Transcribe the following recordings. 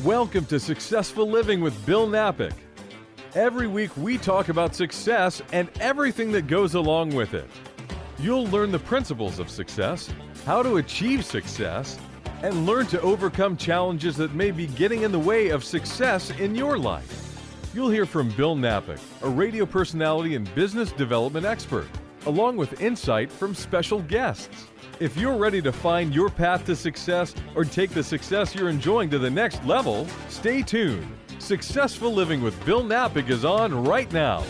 Welcome to Successful Living with Bill Napick. Every week we talk about success and everything that goes along with it. You'll learn the principles of success, how to achieve success, and learn to overcome challenges that may be getting in the way of success in your life. You'll hear from Bill Napick, a radio personality and business development expert, along with insight from special guests. If you're ready to find your path to success or take the success you're enjoying to the next level, stay tuned. Successful Living with Bill Napick is on right now.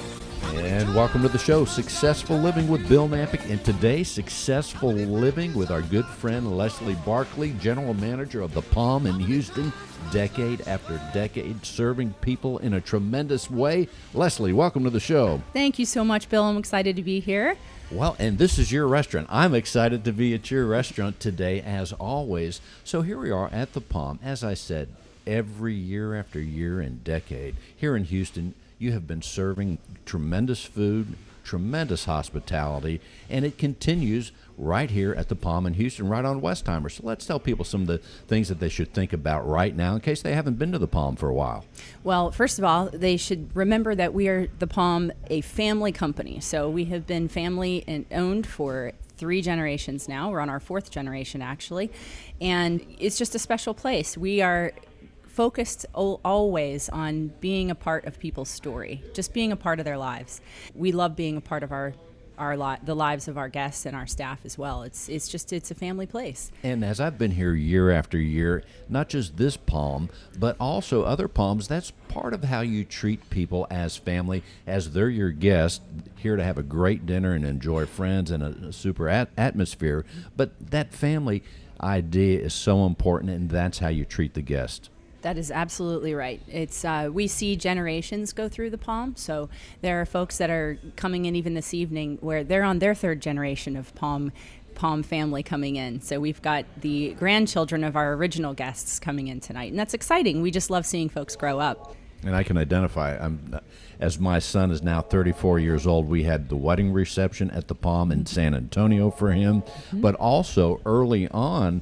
And welcome to the show, Successful Living with Bill Napick. And today, Successful Living with our good friend Leslie Barkley, General Manager of the Palm in Houston, decade after decade, serving people in a tremendous way. Leslie, welcome to the show. Thank you so much, Bill. I'm excited to be here. Well, and this is your restaurant. I'm excited to be at your restaurant today, as always. So here we are at the Palm. As I said, every year after year and decade, here in Houston, you have been serving tremendous food, tremendous hospitality, and it continues right here at the Palm in Houston, right on Westheimer. So let's tell people some of the things that they should think about right now in case they haven't been to the Palm for a while. Well, first of all, they should remember that we are the Palm, a family company. So we have been family and owned for 3 generations now. We're on our 4th generation, actually. And it's just a special place. We are focused always on being a part of people's story, just being a part of their lives. We love being a part of the lives of our guests and our staff as well. It's a family place. And as I've been here year after year, not just this Palm, but also other Palms, that's part of how you treat people as family, as they're your guests, here to have a great dinner and enjoy friends and a super atmosphere. But that family idea is so important, and that's how you treat the guest. That is absolutely right. It's we see generations go through the Palm. So there are folks that are coming in even this evening where they're on their 3rd generation of Palm family coming in. So we've got the grandchildren of our original guests coming in tonight, and that's exciting. We just love seeing folks grow up. And I can identify, as my son is now 34 years old, we had the wedding reception at the Palm in San Antonio for him, but also early on,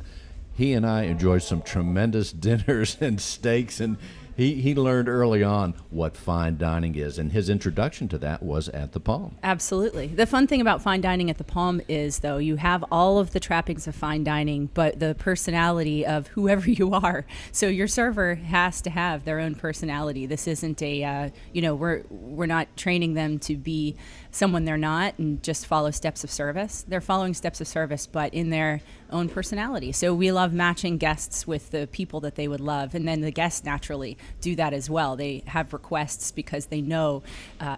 he and I enjoyed some tremendous dinners and steaks, and he learned early on what fine dining is, and his introduction to that was at the Palm. Absolutely. The fun thing about fine dining at the Palm is, though, you have all of the trappings of fine dining, but the personality of whoever you are. So your server has to have their own personality. This isn't we're not training them to be someone they're not and just follow steps of service. They're following steps of service, but in their own personality. So we love matching guests with the people that they would love, and then the guests naturally do that as well. They have requests because they know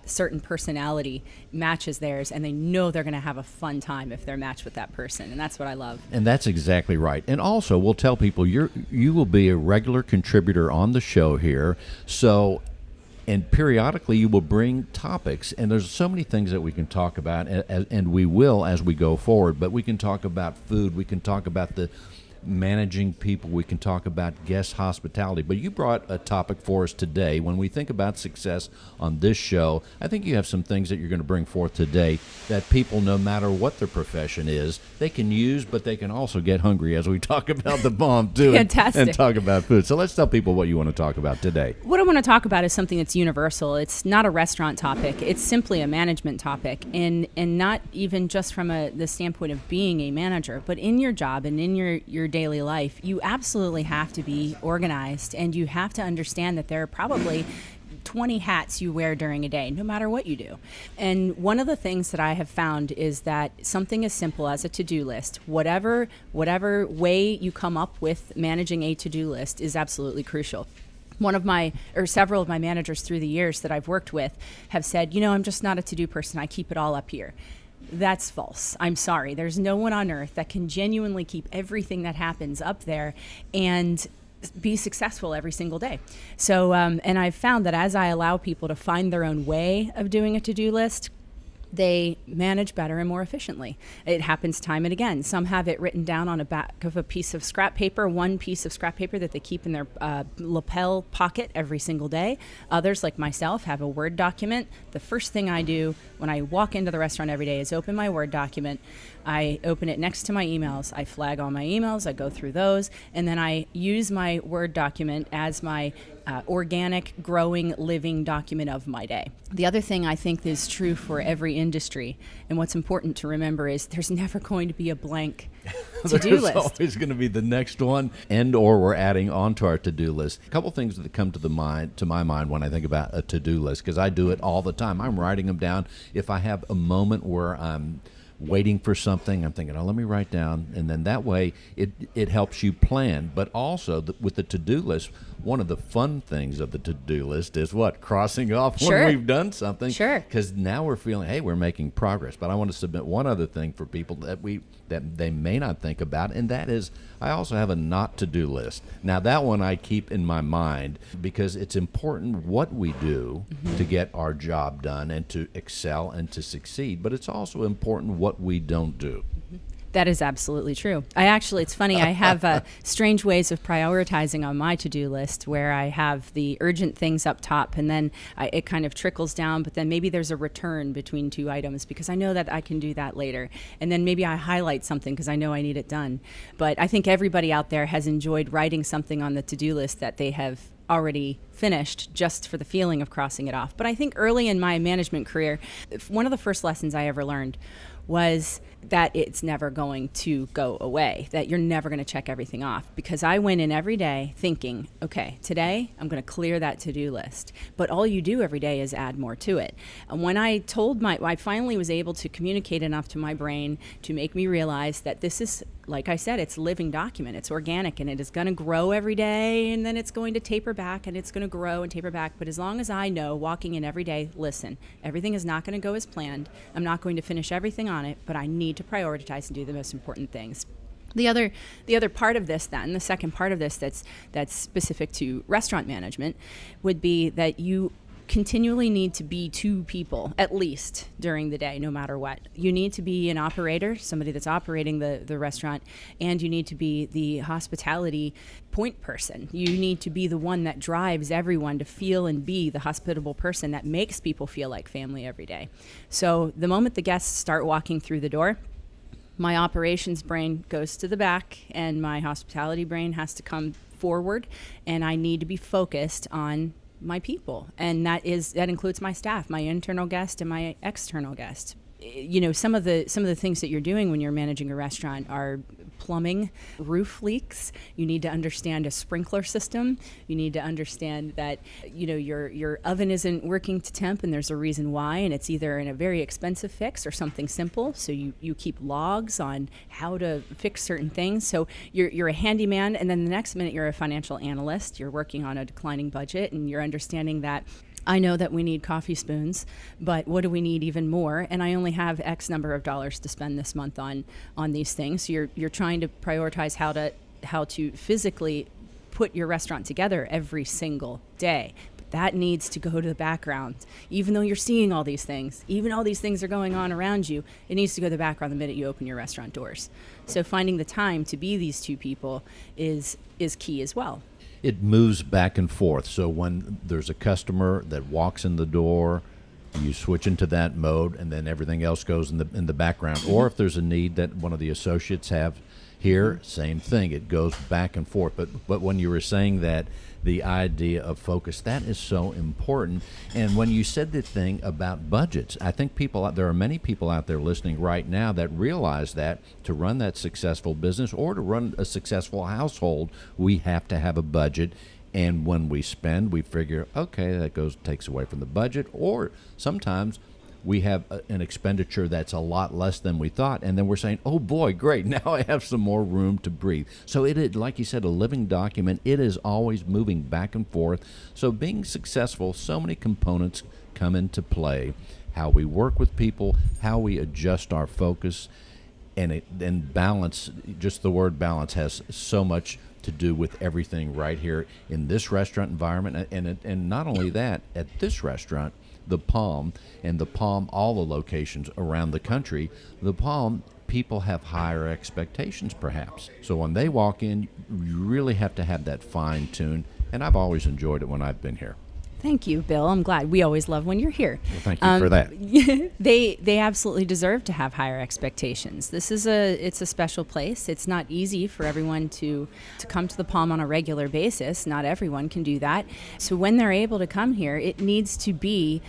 certain personality matches theirs, and they know they're going to have a fun time if they're matched with that person, and that's what I love. And that's exactly right. And also, we'll tell people you will be a regular contributor on the show here, and periodically you will bring topics, and there's so many things that we can talk about, and we will as we go forward, but we can talk about food, we can talk about the managing people, we can talk about guest hospitality. But you brought a topic for us today. When we think about success on this show, I think you have some things that you're going to bring forth today that people, no matter what their profession is, they can use, but they can also get hungry as we talk about the Palm too. Fantastic. And talk about food. So let's tell people what you want to talk about today. What I want to talk about is something that's universal. It's not a restaurant topic. It's simply a management topic, and not even just from the standpoint of being a manager, but in your job and in your daily life, you absolutely have to be organized, and you have to understand that there are probably 20 hats you wear during a day, no matter what you do. And one of the things that I have found is that something as simple as a to-do list, whatever way you come up with managing a to-do list, is absolutely crucial. Several of my managers through the years that I've worked with have said, I'm just not a to-do person. I keep it all up here. That's false. I'm sorry. There's no one on earth that can genuinely keep everything that happens up there and be successful every single day. So, and I've found that as I allow people to find their own way of doing a to-do list, they manage better and more efficiently. It happens time and again. Some have it written down on a back of a piece of scrap paper, one piece of scrap paper that they keep in their lapel pocket every single day. Others, like myself, have a Word document. The first thing I do when I walk into the restaurant every day is open my Word document. I open it next to my emails. I flag all my emails. I go through those. And then I use my Word document as my organic, growing, living document of my day. The other thing I think is true for every industry, and what's important to remember, is there's never going to be a blank to-do There's list. always going to be the next one, and or we're adding onto our to-do list. A couple things that come to my mind when I think about a to-do list, because I do it all the time. I'm writing them down. If I have a moment where I'm waiting for something, I'm thinking, let me write down, and then that way it helps you plan. But also with the to-do list, one of the fun things of the to-do list is what? Crossing off Sure. when we've done something. Sure. Because now we're feeling, hey, we're making progress. But I want to submit one other thing for people that they may not think about, and that is I also have a not to-do list. Now that one I keep in my mind because it's important what we do to get our job done and to excel and to succeed, but it's also important what we don't do. That is absolutely true. It's funny, I have strange ways of prioritizing on my to-do list where I have the urgent things up top and then it kind of trickles down, but then maybe there's a return between two items because I know that I can do that later. And then maybe I highlight something because I know I need it done. But I think everybody out there has enjoyed writing something on the to-do list that they have already finished just for the feeling of crossing it off. But I think early in my management career, one of the first lessons I ever learned was that it's never going to go away, that you're never going to check everything off. Because I went in every day thinking, okay, today I'm going to clear that to-do list. But all you do every day is add more to it. And when I finally was able to communicate enough to my brain to make me realize that this is, like I said, it's a living document. It's organic and it is going to grow every day and then it's going to taper back and it's going to grow and taper back. But as long as I know walking in every day, listen, everything is not going to go as planned. I'm not going to finish everything on it, but I need to prioritize and do the most important things. The other part of this then, the second part of this that's specific to restaurant management would be that you continually need to be two people, at least during the day, no matter what. You need to be an operator, somebody that's operating the restaurant, and you need to be the hospitality point person. You need to be the one that drives everyone to feel and be the hospitable person that makes people feel like family every day. So the moment the guests start walking through the door, my operations brain goes to the back and my hospitality brain has to come forward, and I need to be focused on my people, and that includes my staff, my internal guest and my external guest. You know, some of the things that you're doing when you're managing a restaurant are plumbing, roof leaks. You need to understand a sprinkler system. You need to understand that, you know, your oven isn't working to temp and there's a reason why, and it's either in a very expensive fix or something simple. So you keep logs on how to fix certain things. So you're a handyman, and then the next minute you're a financial analyst. You're working on a declining budget and you're understanding that I know that we need coffee spoons, but what do we need even more? And I only have X number of dollars to spend this month on these things. So you're trying to prioritize how to physically put your restaurant together every single day. But that needs to go to the background. Even though you're seeing all these things, even all these things are going on around you, it needs to go to the background the minute you open your restaurant doors. So finding the time to be these two people is key as well. It moves back and forth. So when there's a customer that walks in the door, you switch into that mode, and then everything else goes in the background. Or if there's a need that one of the associates have here, same thing. It goes back and forth. But when you were saying that, the idea of focus, that is so important. And when you said the thing about budgets, I think there are many people out there listening right now that realize that to run that successful business or to run a successful household, we have to have a budget. And when we spend, we figure, okay, that takes away from the budget. Or sometimes we have an expenditure that's a lot less than we thought, and then we're saying, oh boy, great, now I have some more room to breathe. So it is, like you said, a living document. It is always moving back and forth. So being successful, so many components come into play. How we work with people, how we adjust our focus, and balance. Just the word balance has so much to do with everything right here in this restaurant environment. And not only that, at this restaurant, the Palm, and the Palm, all the locations around the country, the Palm, people have higher expectations perhaps. So when they walk in, you really have to have that fine tune, and I've always enjoyed it when I've been here. Thank you, Bill. I'm glad. We always love when you're here. Well, thank you for that. They absolutely deserve to have higher expectations. It's a special place. It's not easy for everyone to come to the Palm on a regular basis. Not everyone can do that. So when they're able to come here, it needs to be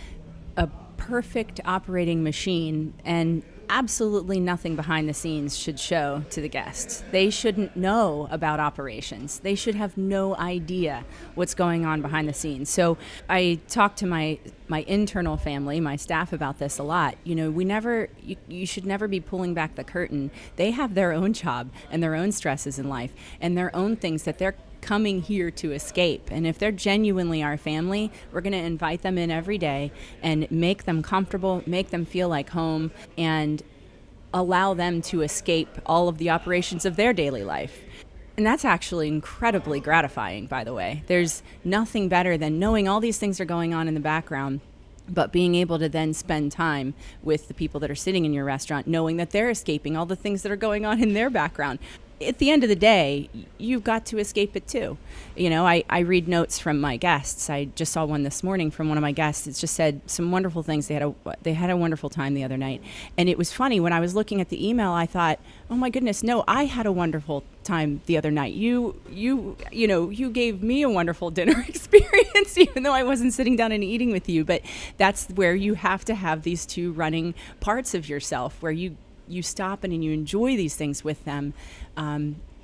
a perfect operating machine, and absolutely nothing behind the scenes should show to the guests. They shouldn't know about operations. They should have no idea what's going on behind the scenes. So I talk to my internal family, my staff, about this a lot. You should never be pulling back the curtain. They have their own job and their own stresses in life and their own things that they're coming here to escape. And if they're genuinely our family, we're going to invite them in every day and make them comfortable, make them feel like home, and allow them to escape all of the operations of their daily life. And that's actually incredibly gratifying, by the way. There's nothing better than knowing all these things are going on in the background, but being able to then spend time with the people that are sitting in your restaurant, knowing that they're escaping all the things that are going on in their background. At the end of the day, you've got to escape it too. I read notes from my guests. I just saw one this morning from one of my guests. It just said some wonderful things. They had a wonderful time the other night. And it was funny, when I was looking at the email, I thought, oh my goodness, no, I had a wonderful time the other night. You gave me a wonderful dinner experience, even though I wasn't sitting down and eating with you. But that's where you have to have these two running parts of yourself, where you stop and you enjoy these things with them.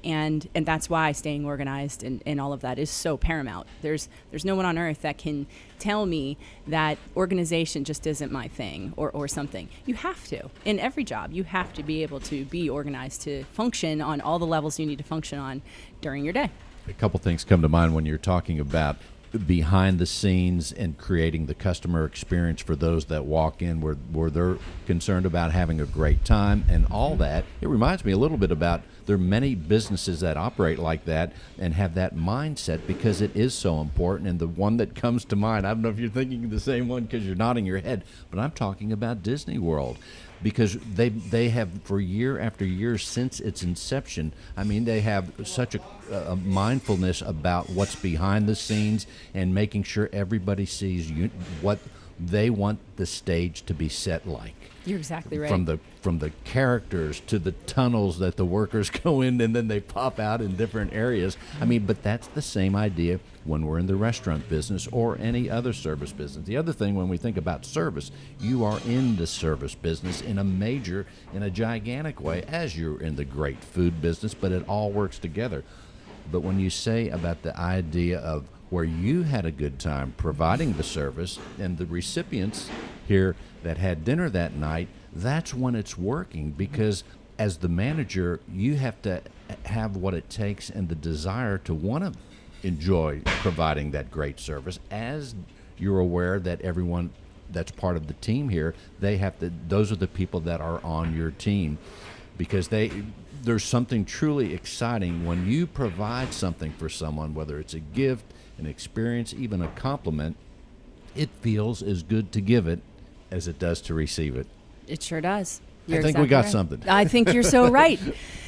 And that's why staying organized and all of that is so paramount. There's no one on earth that can tell me that organization just isn't my thing or something. You have to. In every job, you have to be able to be organized to function on all the levels you need to function on during your day. A couple things come to mind when you're talking about behind the scenes and creating the customer experience for those that walk in where they're concerned about having a great time and all that. It reminds me a little bit about, there are many businesses that operate like that and have that mindset because it is so important. And the one that comes to mind, I don't know if you're thinking the same one because you're nodding your head, but I'm talking about Disney World. Because they have, for year after year since its inception, they have such a mindfulness about what's behind the scenes and making sure everybody sees what they want the stage to be set like. You're exactly right. From the characters to the tunnels that the workers go in and then they pop out in different areas. But that's the same idea when we're in the restaurant business or any other service business. The other thing, when we think about service, you are in the service business in a gigantic way, as you're in the great food business, but it all works together. But when you say about the idea of where you had a good time providing the service and the recipients here that had dinner that night, that's when it's working, because as the manager, you have to have what it takes and the desire to want to enjoy providing that great service. As you're aware that everyone that's part of the team here, those are the people that are on your team, because there's something truly exciting when you provide something for someone, whether it's a gift, an experience, even a compliment. It feels as good to give it as it does to receive it. It sure does. I think we got something. I think you're so right.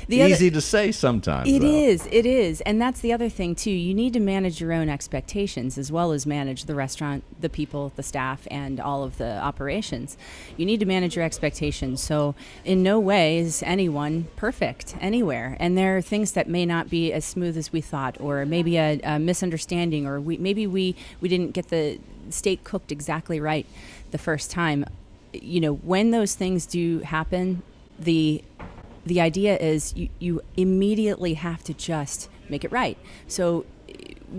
Easy to say sometimes. It is. And that's the other thing, too. You need to manage your own expectations as well as manage the restaurant, the people, the staff, and all of the operations. You need to manage your expectations. So in no way is anyone perfect anywhere. And there are things that may not be as smooth as we thought, or maybe a misunderstanding, or maybe we didn't get the steak cooked exactly right the first time. When those things do happen, the idea is you immediately have to just make it right. So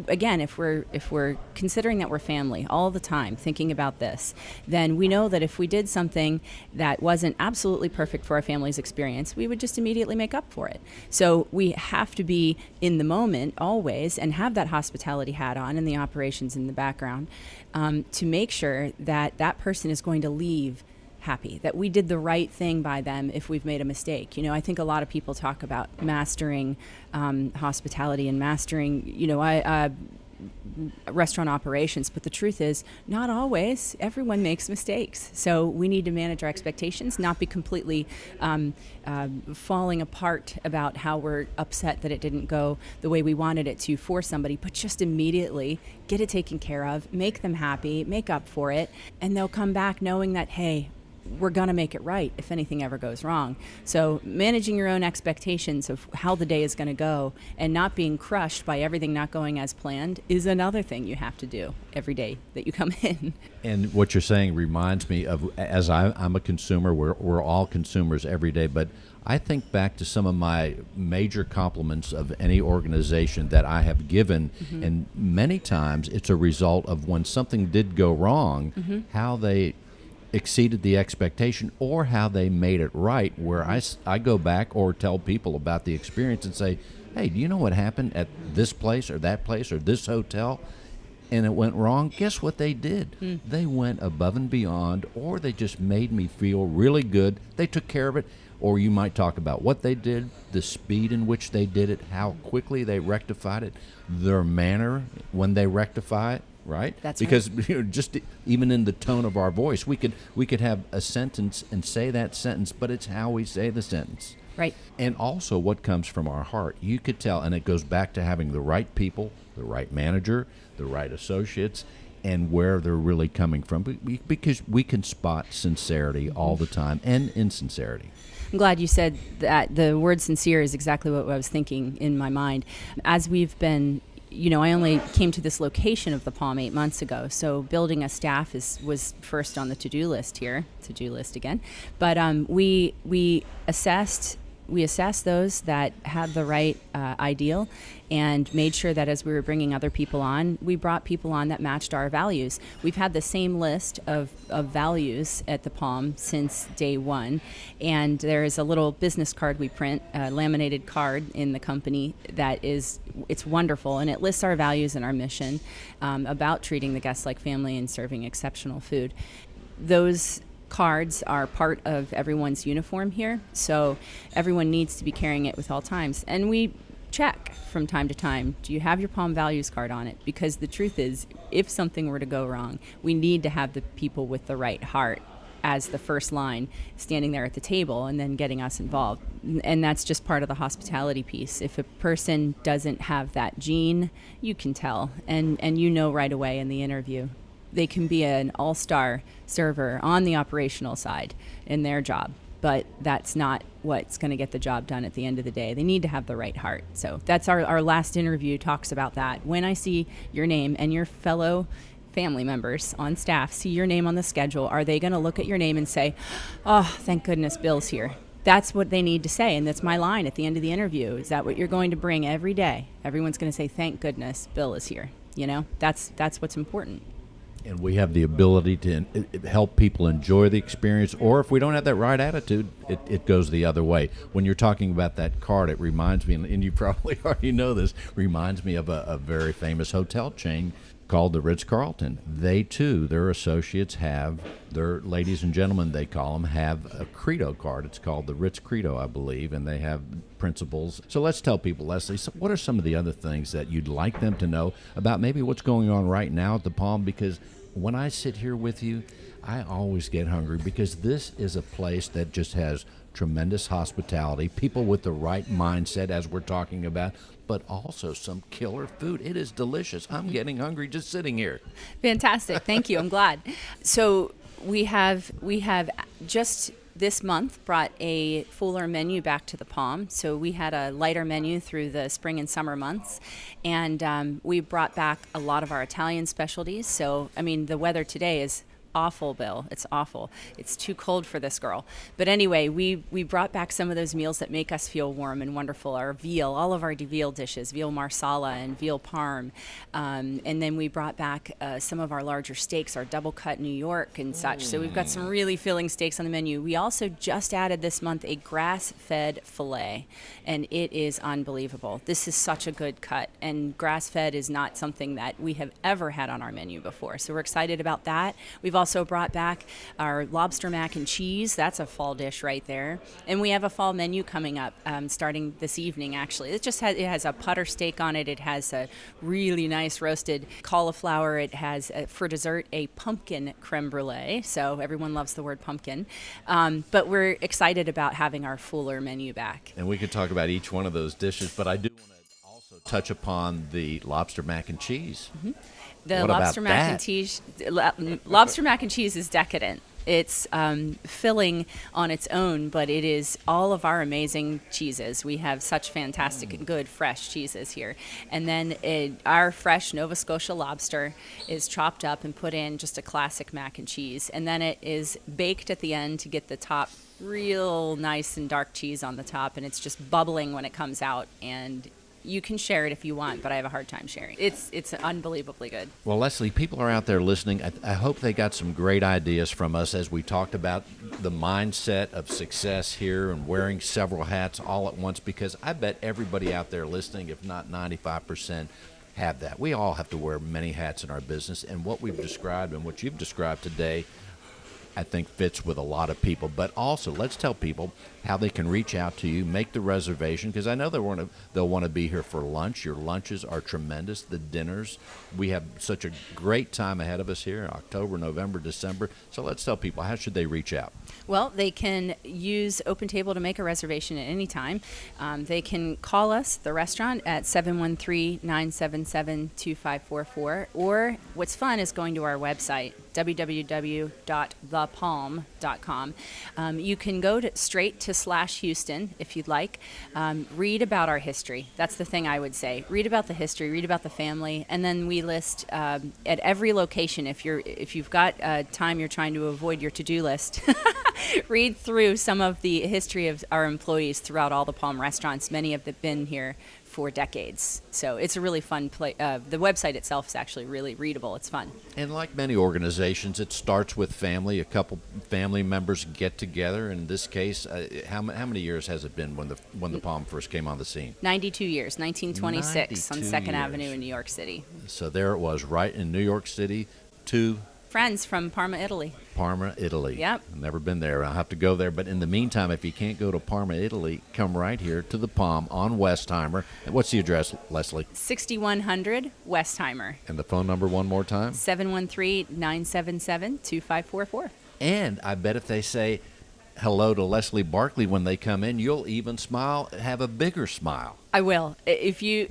again, if we're considering that we're family all the time, thinking about this, then we know that if we did something that wasn't absolutely perfect for our family's experience, we would just immediately make up for it. So we have to be in the moment always and have that hospitality hat on and the operations in the background, to make sure that that person is going to leave happy, that we did the right thing by them if we've made a mistake. I think a lot of people talk about mastering hospitality and mastering, restaurant operations, but the truth is, not always. Everyone makes mistakes. So we need to manage our expectations, not be completely falling apart about how we're upset that it didn't go the way we wanted it to for somebody, but just immediately get it taken care of, make them happy, make up for it, and they'll come back knowing that, hey, we're going to make it right if anything ever goes wrong. So managing your own expectations of how the day is going to go and not being crushed by everything not going as planned is another thing you have to do every day that you come in. And what you're saying reminds me of, as I'm a consumer, we're all consumers every day, but I think back to some of my major compliments of any organization that I have given, and many times it's a result of when something did go wrong, how they exceeded the expectation or how they made it right, where I go back or tell people about the experience and say, hey, do you know what happened at this place or that place or this hotel? And it went wrong. Guess what they did? They went above and beyond, or they just made me feel really good. They took care of it. Or you might talk about what they did, the speed in which they did it, how quickly they rectified it, their manner when they rectify it, right? That's because right. Just even in the tone of our voice, we could have a sentence and say that sentence, but it's how we say the sentence. Right. And also what comes from our heart. You could tell, and it goes back to having the right people, the right manager, the right associates, and where they're really coming from, because we can spot sincerity all the time and insincerity. I'm glad you said that. The word sincere is exactly what I was thinking in my mind. As we've been, I only came to this location of the Palm 8 months ago, so building a staff was first on the to-do list here. To-do list again. But we assessed those that had the right ideal and made sure that as we were bringing other people on, we brought people on that matched our values. We've had the same list of values at the Palm since day one, and there is a little business card we print, a laminated card in the company it's wonderful, and it lists our values and our mission about treating the guests like family and serving exceptional food. Those cards are part of everyone's uniform here, so everyone needs to be carrying it with all times. And we check from time to time, do you have your Palm values card on it? Because the truth is, if something were to go wrong, we need to have the people with the right heart as the first line standing there at the table and then getting us involved. And that's just part of the hospitality piece. If a person doesn't have that gene, you can tell, and right away in the interview. They can be an all-star server on the operational side in their job, but that's not what's going to get the job done at the end of the day. They need to have the right heart. So that's our last interview talks about that. When I see your name and your fellow family members on staff see your name on the schedule, are they going to look at your name and say, oh, thank goodness Bill's here? That's what they need to say, and that's my line at the end of the interview. Is that what you're going to bring every day? Everyone's going to say, thank goodness Bill is here. That's what's important. And we have the ability to help people enjoy the experience, or if we don't have that right attitude, it goes the other way. When you're talking about that card, it reminds me, and you probably already know this, reminds me of a very famous hotel chain called the Ritz-Carlton. They too, their associates have, their ladies and gentlemen they call them, have a Credo card. It's called the Ritz Credo, I believe, and they have principles. So let's tell people, Leslie, what are some of the other things that you'd like them to know about maybe what's going on right now at the Palm? Because when I sit here with you, I always get hungry, because this is a place that just has tremendous hospitality, people with the right mindset, as we're talking about, but also some killer food. It is delicious. I'm getting hungry just sitting here. Fantastic. Thank you. I'm glad. So we have just this month brought a fuller menu back to the Palm. So we had a lighter menu through the spring and summer months, and we brought back a lot of our Italian specialties. So, the weather today is awful, Bill. It's awful. It's too cold for this girl. But anyway, we brought back some of those meals that make us feel warm and wonderful. Our veal, all of our veal dishes, veal marsala and veal parm. And then we brought back some of our larger steaks, our double cut New York and such. So we've got some really filling steaks on the menu. We also just added this month a grass-fed filet, and it is unbelievable. This is such a good cut, and grass-fed is not something that we have ever had on our menu before. So we're excited about that. We've also brought back our lobster mac and cheese. That's a fall dish right there. And we have a fall menu coming up starting this evening, actually. It has a putter steak on it. It has a really nice roasted cauliflower. It has, for dessert, a pumpkin creme brulee. So everyone loves the word pumpkin. But we're excited about having our fuller menu back. And we could talk about each one of those dishes, but I do want to also touch upon the lobster mac and cheese. Mm-hmm. The What lobster about lobster mac and cheese is decadent. It's filling on its own, but it is all of our amazing cheeses. We have such fantastic and good fresh cheeses here. And then our fresh Nova Scotia lobster is chopped up and put in just a classic mac and cheese. And then it is baked at the end to get the top real nice and dark cheese on the top. And it's just bubbling when it comes out. And you can share it if you want, but I have a hard time sharing. It's unbelievably good. Well, Leslie, people are out there listening. I hope they got some great ideas from us as we talked about the mindset of success here and wearing several hats all at once, because I bet everybody out there listening, if not 95%, have that. We all have to wear many hats in our business, and what we've described and what you've described today, I think, fits with a lot of people. But also, let's tell people how they can reach out to you, make the reservation, because I know they'll want to be here for lunch. Your lunches are tremendous. The dinners, we have such a great time ahead of us here in October, November, December. So let's tell people, how should they reach out? Well, they can use OpenTable to make a reservation at any time. They can call us, the restaurant, at 713-977-2544. Or what's fun is going to our website, www.thepalm.com. You can go straight to /Houston if you'd like. Read about our history. That's the thing I would say. Read about the history, read about the family, and then we list at every location. If you've got time you're trying to avoid your to-do list, read through some of the history of our employees throughout all the Palm restaurants. Many have been here for decades. So it's a really fun place. The website itself is actually really readable. It's fun. And like many organizations, it starts with family. A couple family members get together. In this case, how many years has it been when the Palm first came on the scene? 92 years, 1926 on 2nd years. Avenue in New York City. So there it was, right in New York City, to Friends from Parma, Italy. Parma, Italy. Yep. I've never been there. I'll have to go there. But in the meantime, if you can't go to Parma, Italy, come right here to the Palm on Westheimer. And what's the address, Leslie? 6100 Westheimer. And the phone number one more time? 713-977-2544. And I bet if they say hello to Leslie Barkley when they come in, you'll even smile, have a bigger smile. I will. If you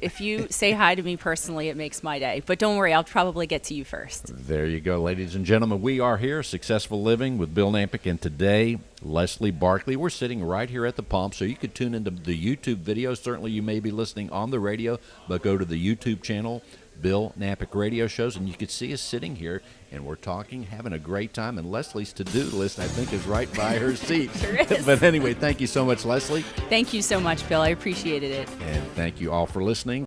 say hi to me personally, it makes my day. But don't worry, I'll probably get to you first. There you go, ladies and gentlemen. We are here, Successful Living with Bill Nampick, and today, Leslie Barkley. We're sitting right here at the Palm, so you could tune into the YouTube video. Certainly you may be listening on the radio, but go to the YouTube channel, Bill Nampick Radio Shows, and you could see us sitting here, and we're talking, having a great time, and Leslie's to-do list, I think, is right by her seat. Sure is. But anyway, thank you so much, Leslie. Thank you so much, Bill. I appreciated it. And thank you all for listening.